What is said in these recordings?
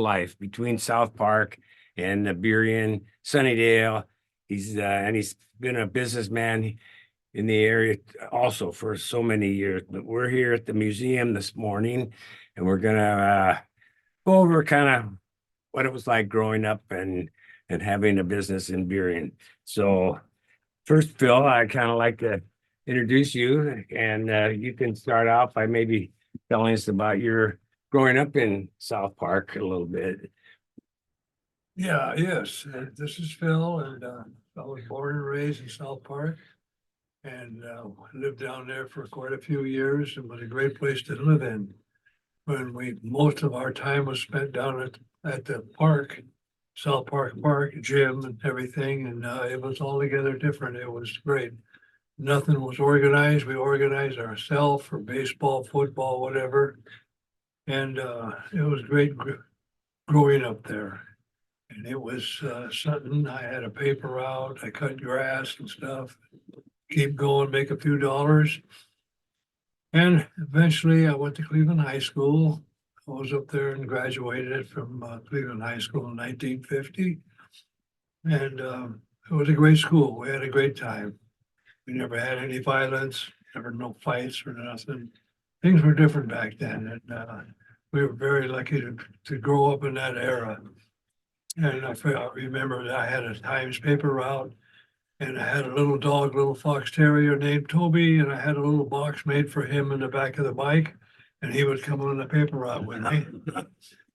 life between South Park and Burien, Sunnydale. He's been a businessman in the area also for so many years. But we're here at the museum this morning, and we're gonna go over kind of what it was like growing up and having a business in Burien. So first, Phil, I kind of like to introduce you, and you can start out by maybe telling us about your growing up in South Park a little bit. Yes. This is Phil, and I was born and raised in South Park, and lived down there for quite a few years. It was a great place to live in. Most of our time was spent down at the park, South Park gym and everything, and it was altogether different. It was great. Nothing was organized. We organized ourselves for baseball, football, whatever. And it was great growing up there. And it was something, I had a paper route, I cut grass and stuff, keep going, make a few dollars. And eventually I went to Cleveland High School. I was up there and graduated from Cleveland High School in 1950. And it was a great school. We had a great time. We never had any violence, never no fights or nothing. Things were different back then. And we were very lucky to grow up in that era. And I remember that I had a Times paper route, and I had a little dog, little fox terrier named Toby, and I had a little box made for him in the back of the bike, and he would come on the paper route with me.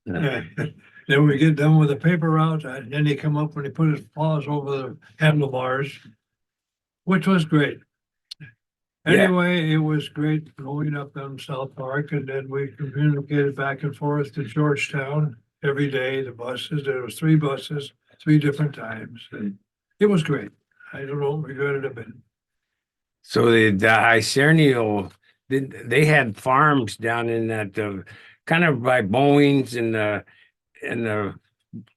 Then we get done with the paper route, and then he'd come up and he put his paws over the handlebars, which was great. Anyway, it was great growing up in South Park, and then we communicated back and forth to Georgetown every day. The buses, there was 3 buses, 3 different times, and it was great. I don't regret it a bit. So the Isernio, they had farms down in that kind of by Bowens and the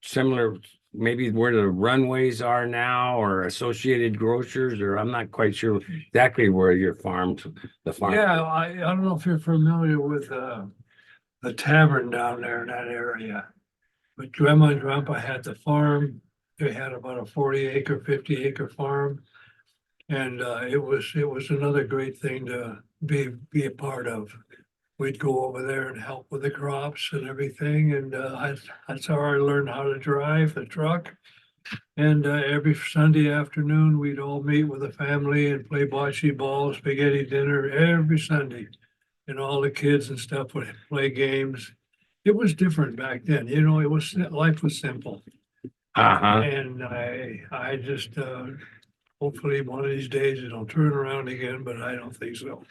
similar, maybe where the runways are now, or Associated Grocers, or I'm not quite sure exactly where your farms, the farm. Yeah, I don't know if you're familiar with the tavern down there in that area. But Grandma and Grandpa had the farm. They had about a 40-acre, 50-acre farm. And it was another great thing to be a part of. We'd go over there and help with the crops and everything. And that's how I learned how to drive the truck. And every Sunday afternoon, we'd all meet with the family and play bocce ball, spaghetti dinner every Sunday. And all the kids and stuff would play games. It was different back then, life was simple. Uh-huh. And I just, hopefully one of these days it'll turn around again, but I don't think so.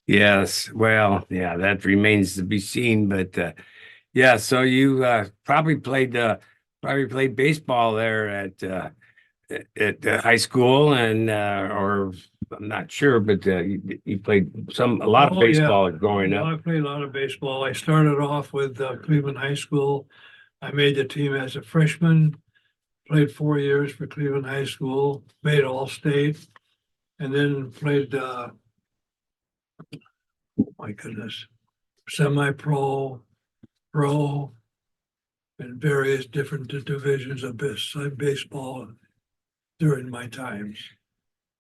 Yes. Well, yeah, that remains to be seen. But yeah, so you probably played baseball there at the high school, and or I'm not sure, but you played a lot of Oh, yeah. baseball growing up. I played a lot of baseball. I started off with Cleveland High School. I made the team as a freshman, played 4 years for Cleveland High School, made All-State, and then played, my goodness, semi-pro, pro, and various different divisions of baseball during my times.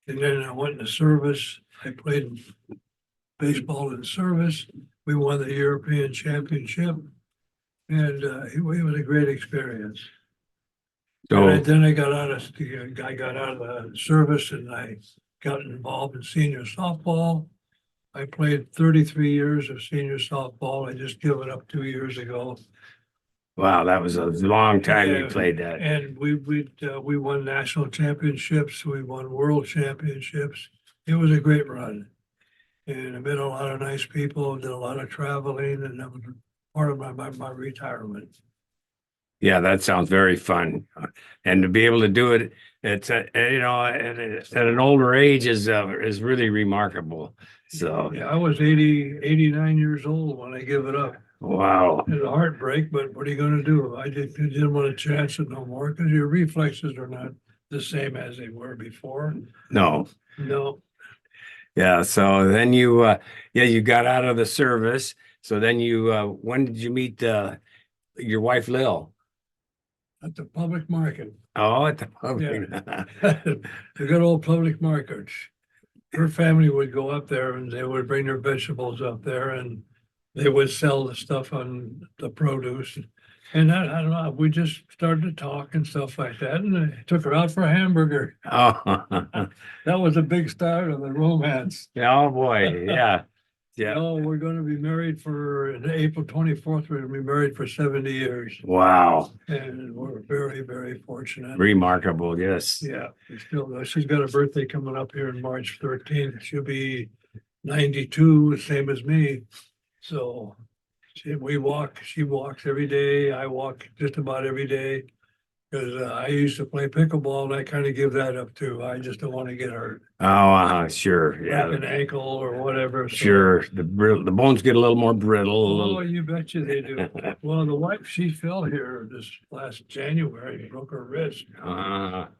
And then I went into service. I played baseball in service. We won the European Championship, and it was a great experience. So Then I got out of the service, and I got involved in senior softball. I played 33 years of senior softball. I just gave it up 2 years ago. wow, that was a long time you Yeah, played that. And we won national championships. We won world championships. It was a great run. And I met a lot of nice people, did a lot of traveling, and that was part of my retirement. Yeah, that sounds very fun, and to be able to do it, it's at an older age is really remarkable. So Yeah, I was 89 years old when I gave it up. wow. It was a heartbreak, but what are you gonna do? I didn't want to chance it no more because your reflexes are not the same as they were before. No. No, Yeah. So then you got out of the service. So then when did you meet your wife Lil? at the public market. Oh, at the public. The good old public markets. Her family would go up there and they would bring their vegetables up there and they would sell the stuff on the produce. And I don't know, we just started to talk and stuff like that, and I took her out for a hamburger. Oh, That was a big start of the romance. oh boy, yeah, yeah. No, we're gonna be married for, April 24th, we're gonna be married for 70 years. Wow, And we're very, very fortunate. remarkable. Yes. Yeah, we still, she's got a birthday coming up here on March 13th. She'll be 92, same as me. So she walks every day. I walk just about every day. Because I used to play pickleball and I kind of give that up too. I just don't want to get hurt, Oh, sure. break Yeah, an ankle or whatever. So- sure. The bones get a little more brittle. A Oh, little. you betcha they do. Well, the wife, she fell here this last January, broke her wrist.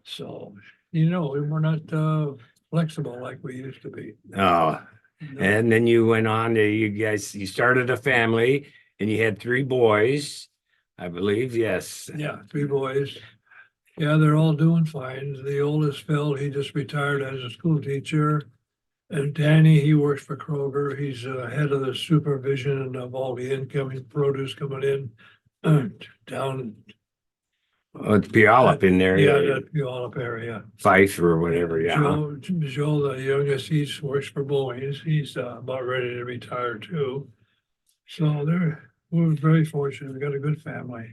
So, we're not flexible like we used to be. Oh, No. and then you went on to you started a family and you had three boys, I believe. Yes. Yeah, three boys. Yeah, they're all doing fine. The oldest Phil, he just retired as a school teacher. And Danny, he works for Kroger. He's head of the supervision of all the incoming produce coming in down. Oh, it's Puyallup in there. Yeah, that Puyallup area. Fife or whatever. Yeah. Joe, the youngest, he works for Boeing's. He's about ready to retire too. So we're very fortunate. We got a good family.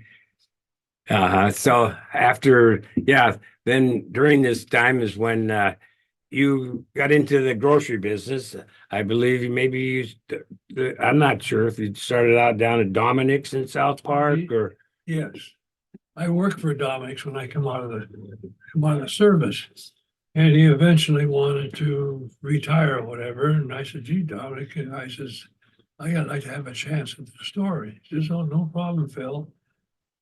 So after, yeah, then during this time is when you got into the grocery business. I believe I'm not sure if you started out down at Dominic's in South Park or. Yes. I worked for Dominic's when I come out of the service. And he eventually wanted to retire or whatever. And I said, gee, Dominic, and I says, I'd like to have a chance at the store. He says, oh, no problem, Phil.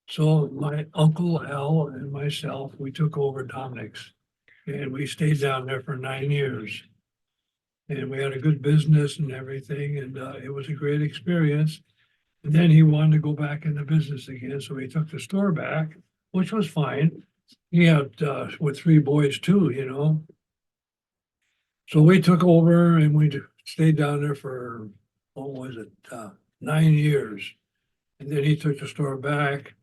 So my uncle Al and myself, we took over Dominic's and we stayed down there for 9 years. And we had a good business and everything. And it was a great experience. And then he wanted to go back into business again. So he took the store back, which was fine. He had with three boys too. So we took over and we stayed down there for, 9 years. And then he took the store back.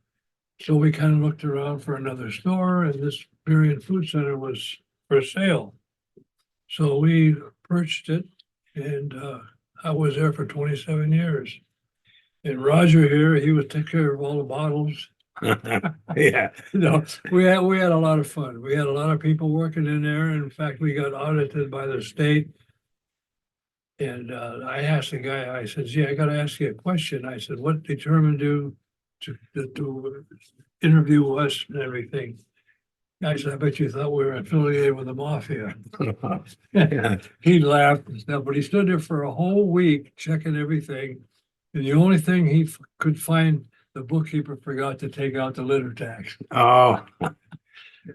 So we kind of looked around for another store and this Berrien Food Center was for sale. So we purchased it and I was there for 27 years. And Roger here, he would take care of all the bottles. Yeah. We had a lot of fun. We had a lot of people working in there. In fact, we got audited by the state. And I asked the guy, I said, I got to ask you a question. I said, what determined you to interview us and everything? I said, I bet you thought we were affiliated with the mafia. Yeah. He laughed and stuff, but he stood there for a whole week checking everything. And the only thing he could find, the bookkeeper forgot to take out the litter tax. Oh,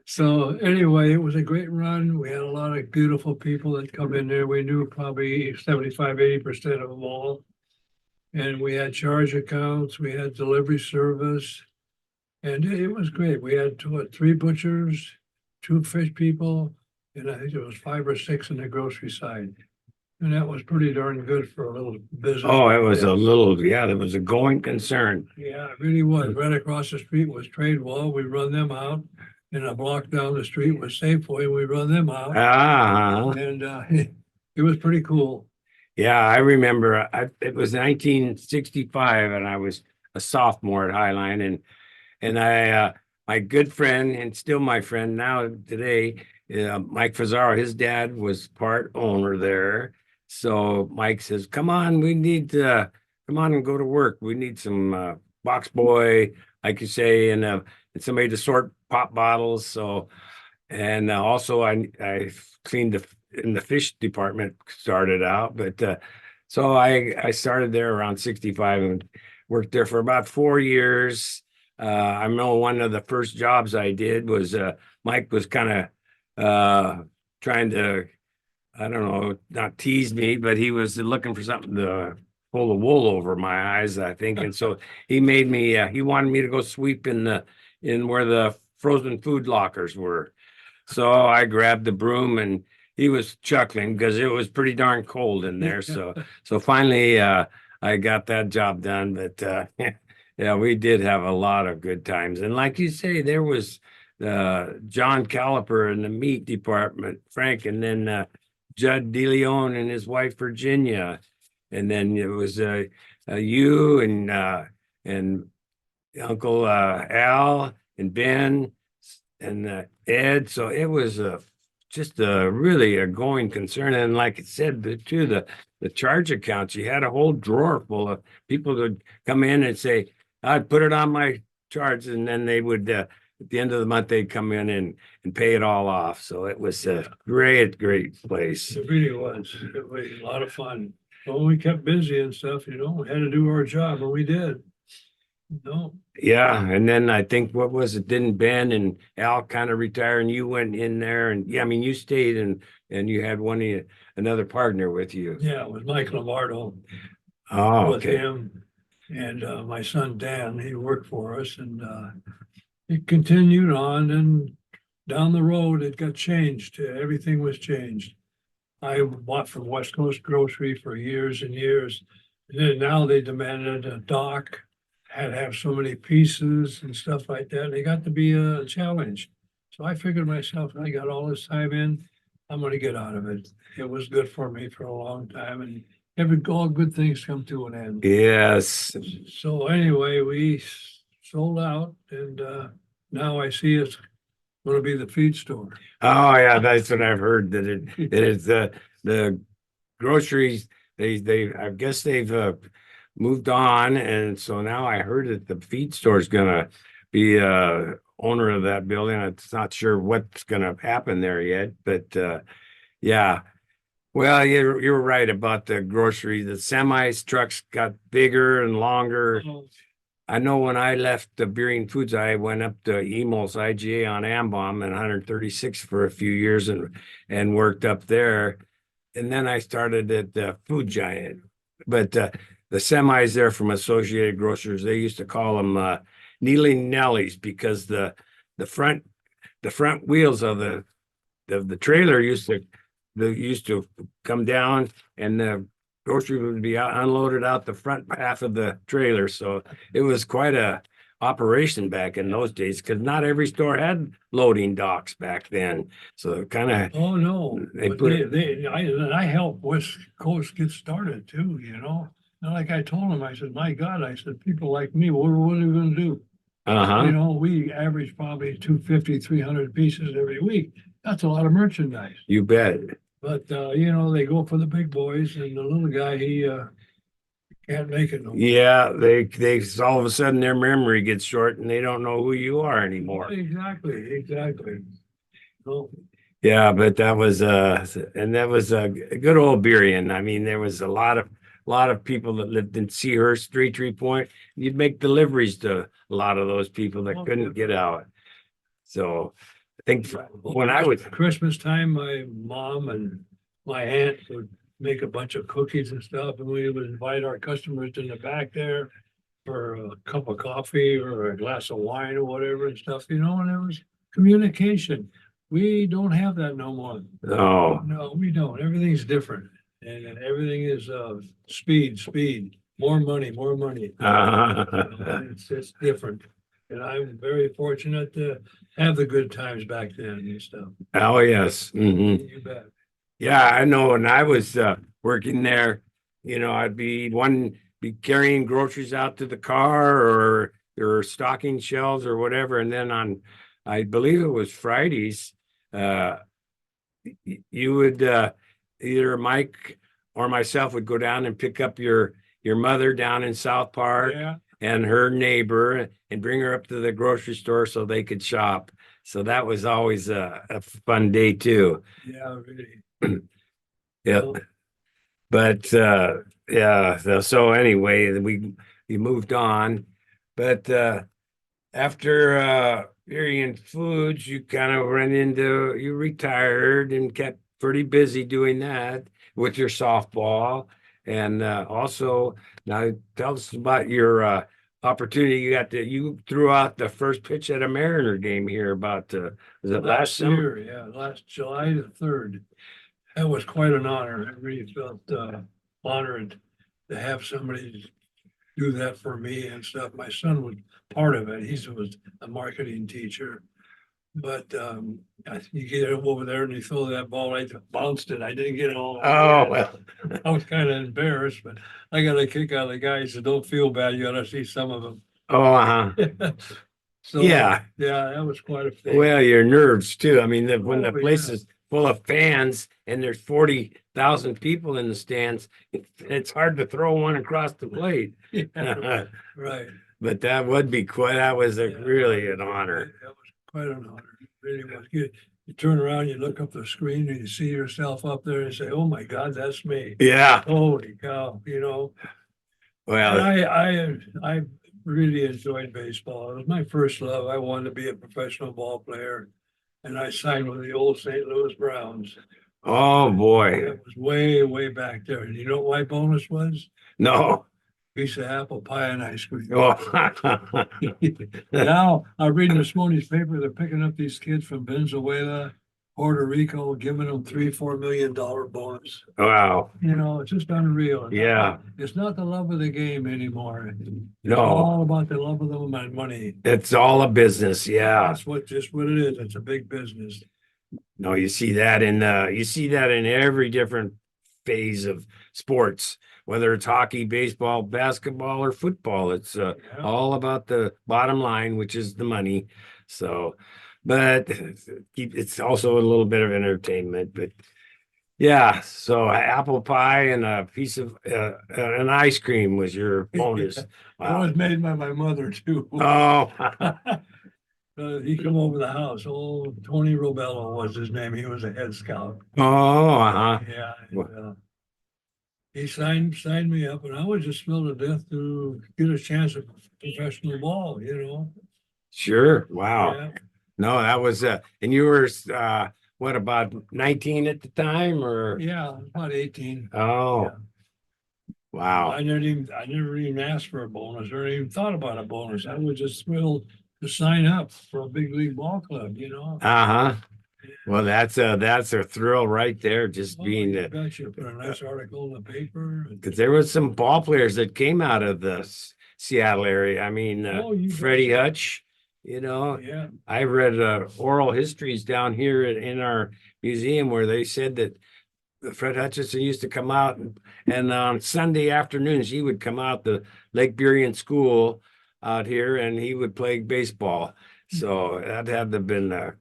So anyway, it was a great run. We had a lot of beautiful people that come in there. We knew probably 75, 80% of them all. And we had charge accounts, we had delivery service. And it was great. We had three butchers, two fish people, and I think there was 5 or 6 in the grocery side. And that was pretty darn good for a little business. oh, it was a little, yeah, there was a going concern. Yeah, it really was. Right across the street was Tradewall. We run them out. And a block down the street was Safeway. We run them out. And it was pretty cool. Yeah, I remember it was 1965 and I was a sophomore at Highline and I my good friend and still my friend now today, Mike Fazzaro, his dad was part owner there. So Mike says, come on, we need come on and go to work. We need some box boy, like you say, and somebody to sort pop bottles. So, and also I cleaned in the fish department started out, but so I started there around 65 and worked there for about 4 years. I know one of the first jobs I did was Mike was kind of trying to, I don't know, not tease me, but he was looking for something to pull the wool over my eyes, I think. And so he made me, he wanted me to go sweep in where the frozen food lockers were. So I grabbed the broom and he was chuckling because it was pretty darn cold in there. So finally, I got that job done. But yeah, we did have a lot of good times. And like you say, there was John Caliper in the meat department, Frank, and then Judd DeLeon and his wife Virginia, and then it was you and Uncle Al and Ben and Ed. So it was just a really a going concern. And like it said, too, the charge accounts, you had a whole drawer full of people that would come in and say, I'd put it on my charge, and then they would at the end of the month they'd come in and pay it all off. So it was a great place. It really was. It was a lot of fun. Well, we kept busy and stuff, you know, we had to do our job, and we did. No, Yeah, and then I think what was it? Didn't Ben and Al kind of retire, and you went in there, and yeah, I mean you stayed and you had another partner with you. yeah, it was Mike Lombardo Oh, with okay. him and my son Dan. He worked for us, and it continued on. And down the road, it got changed. Everything was changed. I bought from West Coast Grocery for years and years. And then now they demanded a dock, had to have so many pieces and stuff like that. They got to be a challenge. So I figured myself, I got all this time in, I'm gonna get out of it. It was good for me for a long time, and all good things come to an end. Yes. So anyway, we sold out, and now I see it's gonna be the feed store. Oh yeah, that's what I've heard that it is the groceries they I guess they've moved on, and so now I heard that the feed store is gonna be owner of that building. It's not sure what's gonna happen there yet, but yeah. Well, you're right about the grocery. The semis trucks got bigger and longer. Oh, I know when I left the Beering Foods, I went up to Emil's IGA on Ambom and 136 for a few years and worked up there. And then I started at the Food Giant. But the semis there from Associated Grocers, they used to call them kneeling Nellies because the front the front wheels of the trailer used to come down and the grocery would be unloaded out the front half of the trailer. So it was quite a operation back in those days because not every store had loading docks back then. So kind of oh, no, they but put I helped West Coast get started too, you know? And like I told him, I said, my God, I said, people like me, what are we gonna do? You uh-huh. know, we average probably 250, 300 pieces every week. That's a lot of merchandise. You bet. But you know, they go for the big boys, and the little guy, he can't make it no more. Yeah, they all of a sudden their memory gets short and they don't know who you are anymore. Exactly. So, Yeah, but that was and that was a good old Burien. I mean, there was a lot of people that lived in Seahurst, Tree Point. You'd make deliveries to a lot of those people that Oh, couldn't yeah. get out. So I think when I was Christmas time, my mom and my aunt would make a bunch of cookies and stuff, and we would invite our customers in the back there for a cup of coffee or a glass of wine or whatever and stuff, you know, and there was communication. We don't have that no more. oh No, we don't. Everything's different. And everything is speed, more money. It's different. And I'm very fortunate to have the good times back then and stuff. oh yes. You bet. Yeah, I know when I was working there, I'd be carrying groceries out to the car or stocking shelves or whatever. And then I believe it was Fridays, uh, you would either Mike or myself would go down and pick up your mother down in South Park Yeah, and her neighbor and bring her up to the grocery store so they could shop. So that was always a fun day too. yeah, really. Yeah. Well, But yeah, so anyway, we moved on. But after Arian Foods, you kind of you retired and kept pretty busy doing that with your softball. And also, now tell us about your opportunity. You threw out the first pitch at a Mariner game here about was it last summer? year, yeah, last July the 3rd. That was quite an honor. I really felt honored to have somebody do that for me and stuff. My son was part of it. He was a marketing teacher. But you get him over there and you throw that ball, I bounced it. I didn't get it all. Oh, well. I was kind of embarrassed, but I got a kick out of the guys that don't feel bad. You ought to see some of Oh, uh-huh. them. So, Yeah. yeah, that was quite a thing. Well, your nerves too. I mean, when the Oh, place yeah. is full of fans and there's 40,000 people in the stands, it's hard to throw one across the plate. Yeah, right. But that would be quite, that was Yeah, really an honor. That was quite an honor. It really was good. You turn around, you look up the screen and you see yourself up there and say, oh my God, that's me. Yeah. Holy cow, you know. And Well, I really enjoyed baseball. It was my first love. I wanted to be a professional ball player. And I signed with the old St. Louis Browns. oh boy. That was way, way back there. And you know what my bonus was? No. Piece of apple pie and ice cream. Oh. Now, I'm reading this morning's paper, they're picking up these kids from Venezuela, Puerto Rico, giving them $3-4 million bonus. Wow. You know, it's just unreal. Yeah. It's not the love of the game anymore. It's No. all about the love of the money. It's all a business. Yeah. That's just what it is. It's a big business. No, you see that in every different phase of sports, whether it's hockey, baseball, basketball, or football. It's Yeah. all about the bottom line, which is the money. So, but it's also a little bit of entertainment. But yeah, so apple pie and a piece of an ice cream was your bonus. It Wow. was made by my mother too. Oh, He come over the house. Oh, Tony Robello was his name. He was a head scout. oh, uh-huh. Yeah. He signed me up, and I was just thrilled to death to get a chance at professional ball. You know. Sure. Wow. Yeah. No, that was and you were what, about 19 at the time, or Yeah, about 18. oh, Yeah. wow. I never even asked for a bonus or even thought about a bonus. I was just thrilled to sign up for a big league ball club, you know. Uh-huh. Well, that's a thrill right there, just Oh, being you the betcha. Put a nice article in the paper. because there was some ball players that came out of the Seattle area. I mean, Oh, you Freddie betcha. Hutch, Yeah. I read oral histories down here in our museum where they said that Fred Hutchinson used to come out and on Sunday afternoons he would come out the Lake Burien School out here and he would play baseball. So that had to have been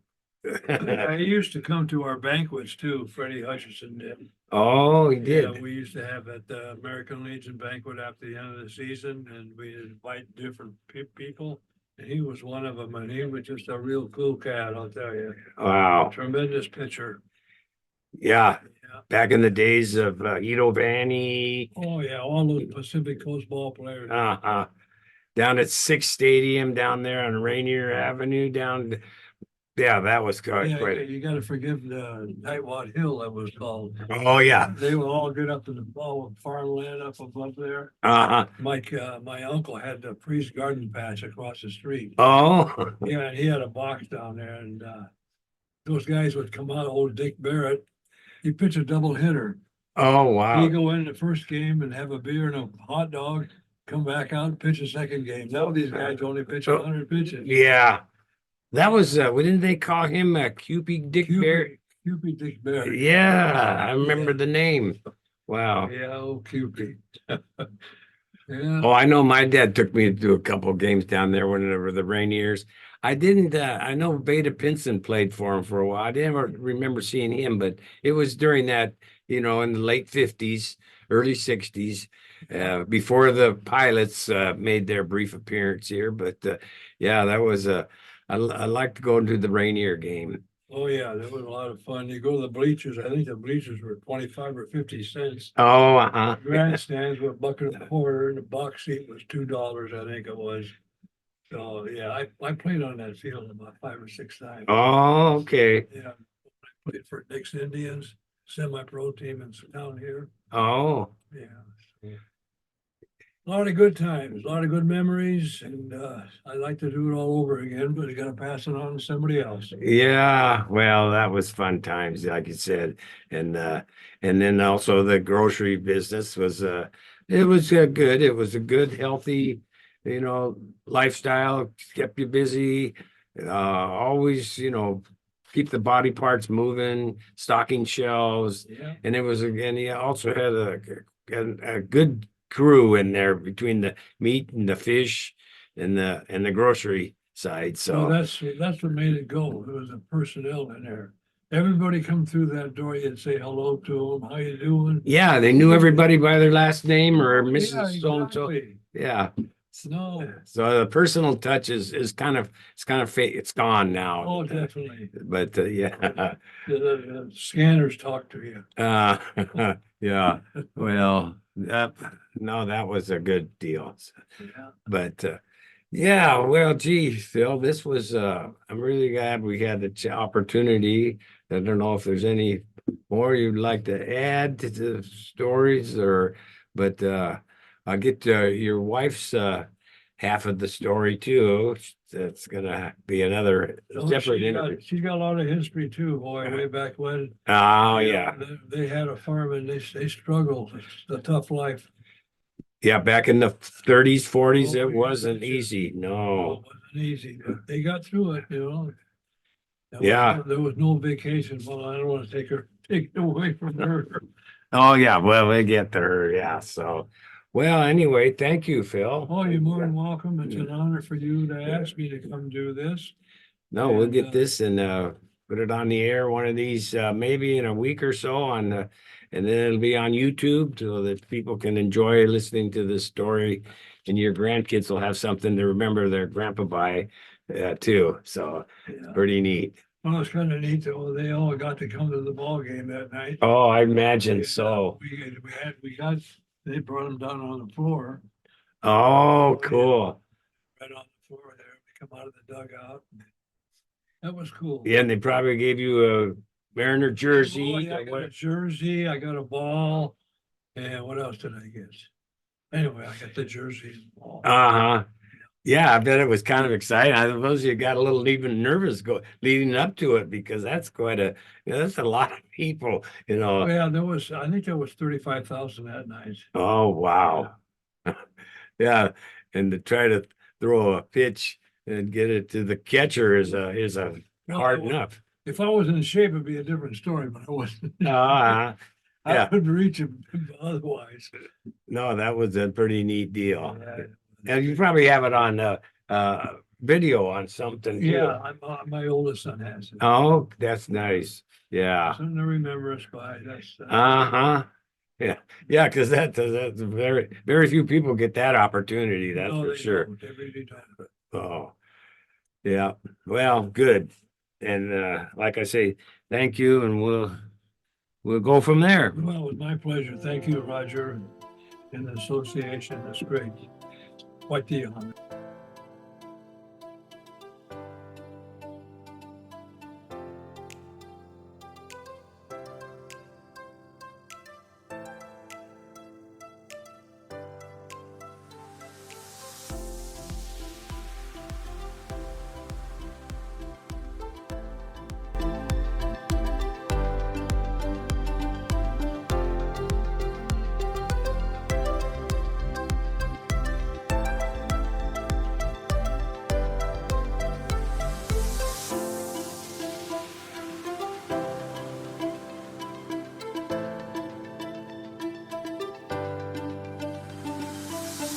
He used to come to our banquets too. Freddie Hutchinson did. oh, he Yeah, did. we used to have at the American Legion banquet after the end of the season, and we invite different people. And he was one of them, and he was just a real cool cat, I'll tell you. Wow. Tremendous pitcher. Yeah. Yeah. Back in the days of Ito Vanny, Oh, yeah, all those Pacific Coast ball players. down at Six Stadium down there on Rainier Avenue yeah, that was Yeah, quite. you gotta forgive the Tightwad Hill, that was called. Oh, yeah. They would all get up to the ball farmland up above there. Uh-huh. My uncle had the Priest Garden Patch across the street. Oh, Yeah, and he had a box down there, and those guys would come out, old Dick Barrett, he pitched a double hitter. oh, wow. He'd go in the first game and have a beer and a hot dog, come back out and pitch a second game. Now these guys only pitch 100 pitches. Yeah. That was, didn't they call him Cupid Dick Bear? Cupid Dick Barrett. Yeah, I remember the name. Wow. Yeah, old Cupid. Yeah. Oh, I know my dad took me to a couple of games down there whenever the Rainiers. I didn't, I know Beta Pinson played for him for a while. I didn't remember seeing him, but it was during that, in the late 50s, early 60s, before the Pilots made their brief appearance here. But yeah, that was I like to go to the Rainier game. Oh, yeah, that was a lot of fun. You go to the bleachers, I think the bleachers were 25 or 50 cents. Oh, uh-huh. Grandstands were a bucket and a quarter, and the box seat was $2, I think it was. So, yeah, I played on that field about 5 or 6 times. Oh, okay. Yeah, I played for Nick's Indians, semi-pro team in down here. Oh, Yeah, A lot of good times, a lot of good memories, and I'd like to do it all over again, but you gotta pass it on to somebody else. Yeah, well, that was fun times, like you said. And then also the grocery business was it was good. It was a good, healthy, lifestyle, kept you busy. Always, keep the body parts moving, stocking shelves. Yeah. And it was again, he also had a good crew in there between the meat and the fish and the grocery side. Well, So that's what made it go. There was a personnel in there. Everybody come through that door, you'd say hello to them, how you doing? yeah, they knew everybody by their last name or Yeah, Mrs. So-and-so. exactly. Yeah. No, So the personal touch is kind of fake. It's gone now. oh, definitely. But yeah. The scanners talk to you. Yeah. Well, no, that was a good deal. Yeah. But yeah, well, gee, Phil, this was I'm really glad we had the opportunity. I don't know if there's any more you'd like to add to the stories but I'll get your wife's half of the story too. That's gonna be another Oh, separate interview. she's got a lot of history too, boy, way back when. Oh You know, yeah. They had a farm and they struggled. It's a tough life. Yeah, back in the 30s, 40s, Oh, it yeah, wasn't betcha. easy. No, No. it wasn't easy, but they got through it, you know. Yeah. There was no vacation. Well, I don't want to take it away from her. Oh yeah, well, they get there, yeah. So, well, anyway, thank you, Phil. Oh, you're more than welcome. It's an honor for you to ask me to come do this. No, we'll And, get this and put it on the air one of these maybe in a week or so and then it'll be on YouTube so that people can enjoy listening to this story and your grandkids will have something to remember their grandpa by too. So Yeah. pretty neat. Well, it's kind of neat that they all got to come to the ball game that night. Oh, I imagine And, so. They brought them down on the floor, Oh, cool. right on the floor there. They come out of the dugout. That was cool. Yeah, and they probably gave you a Mariner Oh, jersey. yeah, I got a jersey, I got a ball, and what else did I get? Anyway, I got the jersey and the ball. Uh-huh. Yeah, I bet it was kind of exciting. I suppose you got a little even nervous leading up to it because that's that's a lot of people, Oh, yeah, I think there was 35,000 that night. Oh, wow. Yeah, and to try to throw a pitch and get it to the catcher is a Well, hard enough. If I was in shape, it'd be a different story, but I wasn't. Uh, I yeah. couldn't reach him otherwise. No, that was a pretty neat deal. Yeah. And you probably have it on video on something too. Yeah, my oldest son has it. Oh, that's nice. Yeah. Something to remember us by. That's Uh-huh. Yeah. Yeah, because that's very few people get that opportunity, that's no, for they sure. don't. They really don't. Oh, yeah. Well, good. And like I say, thank you, and we'll go from there. Well, it was my pleasure. Thank you, Roger, and the association. That's great. Quite the honor.